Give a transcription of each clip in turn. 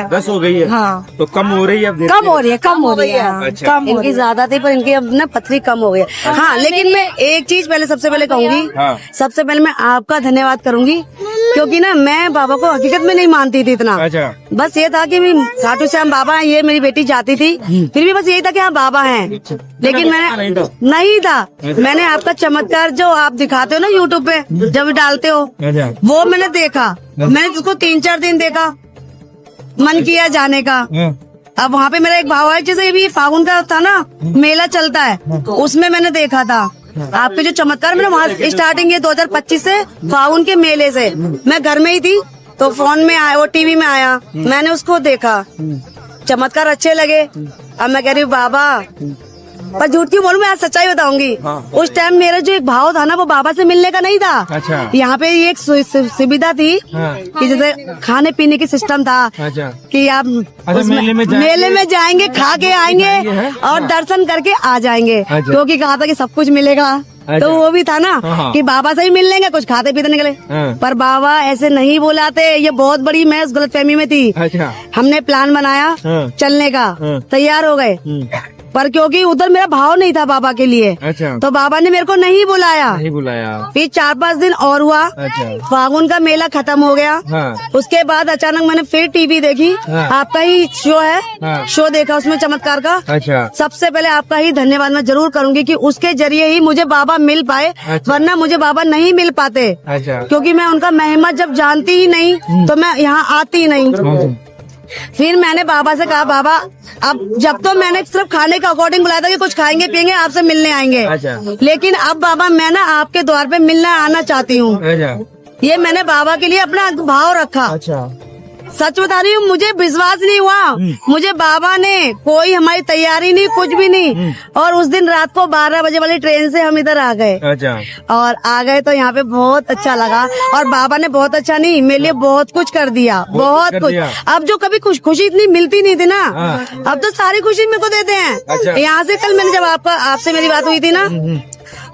10 हो गई है। हाँ, तो कम हो रही है अब? कम हो रही है, कम हो रही है। अच्छा। कम इनकी ज्यादा थी पर इनकी अब ना पथरी कम हो गई है। हाँ, लेकिन मैं एक चीज सबसे पहले कहूंगी। हाँ। सबसे पहले मैं आपका धन्यवाद करूंगी, क्योंकि ना मैं बाबा को हकीकत में नहीं मानती थी इतना। अच्छा। बस ये था कि खाटू श्याम बाबा है, ये मेरी बेटी चाहती थी, फिर भी बस यही था कि हाँ बाबा हैं। लेकिन मैंने नहीं था, मैंने आपका चमत्कार जो आप दिखाते हो ना यूट्यूब पे जब डालते हो, वो मैंने देखा। मैंने उसको 3-4 दिन देखा, मन किया जाने का। अब वहाँ पे मेरा एक भाव है, जैसे भी फागुन का था ना मेला चलता है, उसमें मैंने देखा था आपके जो चमत्कार। मैंने वहाँ स्टार्टिंग 2025 से फागुन के मेले से, मैं घर में ही थी तो फोन में आया, वो टीवी में आया, मैंने उसको देखा, चमत्कार अच्छे लगे। अब मैं कह रही हूँ बाबा, पर झूठ क्यों बोलूं, मैं आज सच्चाई बताऊंगी। उस टाइम मेरा जो एक भाव था ना, वो बाबा से मिलने का नहीं था। अच्छा। यहाँ पे एक सुविधा थी कि जैसे खाने पीने की सिस्टम था कि आप मेले में जाएंगे, खा के आएंगे और दर्शन करके आ जाएंगे, क्योंकि कहा था कि सब कुछ मिलेगा। तो वो भी था ना कि बाबा से ही मिल लेंगे, कुछ खाते पीते निकले। पर बाबा ऐसे नहीं बुलाते, ये बहुत बड़ी मैं उस गलतफहमी में थी। हमने प्लान बनाया चलने का, तैयार हो गए, पर क्योंकि उधर मेरा भाव नहीं था बाबा के लिए। अच्छा। तो बाबा ने मेरे को नहीं बुलाया। फिर 4-5 दिन और हुआ। अच्छा। फागुन का मेला खत्म हो गया। हाँ। उसके बाद अचानक मैंने फिर टीवी देखी। हाँ। आपका ही शो है। हाँ। शो देखा, उसमें चमत्कार का। अच्छा। सबसे पहले आपका ही धन्यवाद मैं जरूर करूंगी कि उसके जरिए ही मुझे बाबा मिल पाए। अच्छा। वरना मुझे बाबा नहीं मिल पाते। अच्छा। क्योंकि मैं उनका महिमा जब जानती ही नहीं तो मैं यहाँ आती ही नहीं। फिर मैंने बाबा से कहा, बाबा अब जब तो मैंने सिर्फ खाने का अकॉर्डिंग बुलाया था कि कुछ खाएंगे पियेंगे, आपसे मिलने आएंगे। अच्छा। लेकिन अब बाबा मैं ना आपके द्वार पे मिलना आना चाहती हूँ। अच्छा। ये मैंने बाबा के लिए अपना भाव रखा। अच्छा। सच बता रही हूँ, मुझे विश्वास नहीं हुआ। मुझे बाबा ने कोई हमारी तैयारी नहीं, कुछ भी नहीं। और उस दिन रात को 12 बजे वाली ट्रेन से हम इधर आ गए। अच्छा। और आ गए तो यहाँ पे बहुत अच्छा लगा। और बाबा ने बहुत अच्छा नहीं, मेरे लिए बहुत कुछ कर दिया, बहुत कुछ। अब जो कभी खुशी इतनी मिलती नहीं थी ना, अब तो सारी खुशी मेरे को देते हैं। अच्छा। यहाँ से कल मैंने जब आपसे मेरी बात हुई थी ना,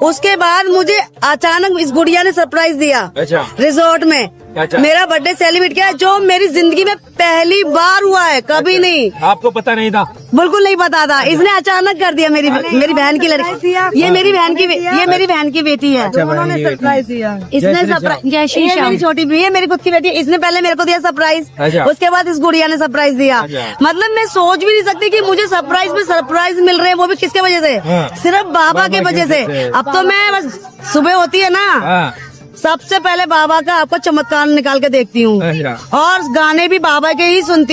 उसके बाद मुझे अचानक इस गुड़िया ने सरप्राइज दिया। अच्छा। रिजॉर्ट में। अच्छा। मेरा बर्थडे सेलिब्रेट किया, जो मेरी जिंदगी में पहली बार हुआ है, कभी अच्छा। नहीं। आपको पता नहीं था? बिल्कुल नहीं पता था। इसने अचानक कर दिया। मेरी बहन की लड़की, ये मेरी बहन की बेटी है। उन्होंने सरप्राइज दिया। इसने सरप्राइज, ये मेरी छोटी भी है, मेरी खुद की बेटी। इसने पहले मेरे को दिया सरप्राइज। उसके बाद इस गुड़िया ने सरप्राइज दिया। मतलब मैं सोच भी नहीं सकती कि मुझे सरप्राइज में सरप्राइज मिल रहे हैं, वो भी किसके वजह से? सिर्फ बाबा के वजह से। अब तो मैं बस सुबह होती है ना, सबसे पहले बाबा का आपका चमत्कार निकाल के देखती हूँ और गाने भी बाबा के ही सुनती हूँ।